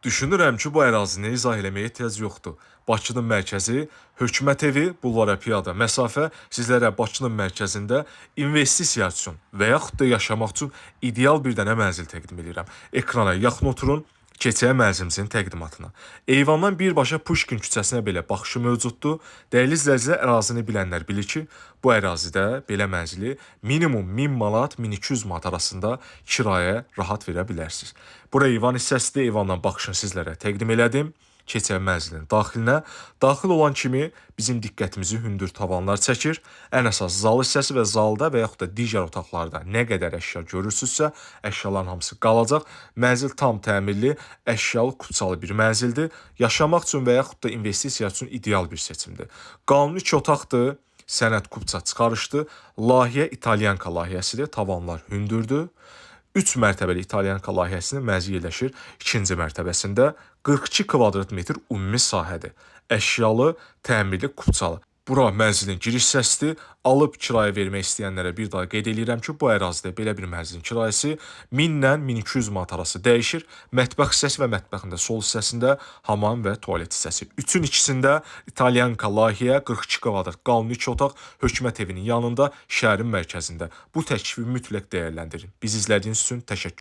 Düşünürəm ki, bu ərazini izah eləməyə ehtiyac yoxdur. Bakının mərkəzi, hökumət evi, bulvara piyada məsafə sizlərə Bakının mərkəzində investisiya üçün və yaxud da yaşamaq üçün ideal bir dənə mənzil təqdim edirəm. Ekrana yaxın oturun, keçək mənzilimizin təqdimatına. Eyvandan birbaşa Puşkin küçəsinə belə baxışı mövcuddur. Dəyərli izləyicilər, ərazini bilənlər bilir ki, bu ərazidə belə mənzili minimum 1000 manat, 1200 manat arasında kirayə rahat verə bilərsiniz. Bura eyvan hissəsidir, eyvandan baxışını sizlərə təqdim elədim. Keçək mənzilin daxilinə. Daxil olan kimi bizim diqqətimizi hündür tavanlar çəkir. Ən əsas zal hissəsi və zalda və yaxud da digər otaqlarda nə qədər əşya görürsünüzsə, əşyaların hamısı qalacaq. Mənzil tam təmirli, əşyalı, kupçalı bir mənzildir. Yaşamaq üçün və yaxud da investisiya üçün ideal bir seçimdir. Qanuni 2 otaqdır. Sənəd kupça çıxarışdır. Layihə İtalyanka layihəsidir. Tavanlar hündürdür. 3 mərtəbəli İtalyanka layihəsinin mənzil yerləşir 2-ci mərtəbəsində. 42 kvadrat metr ümumi sahədir. Əşyalı, təmirli, kupçalı. Bura mənzilin giriş hissəsidir. Alıb kirayə vermək istəyənlərə bir daha qeyd edirəm ki, bu ərazidə belə bir mənzilin kirayəsi 1000-lə 1200 manat arası dəyişir. Mətbəx hissəsi və mətbəxin də sol hissəsində hamam və tualet hissəsi. 3-ün ikisində İtalyanka layihə 42 kvadrat qanuni 2 otaq hökumət evinin yanında, şəhərin mərkəzində. Bu təklifi mütləq dəyərləndirin. Bizi izlədiyiniz üçün təşəkkür.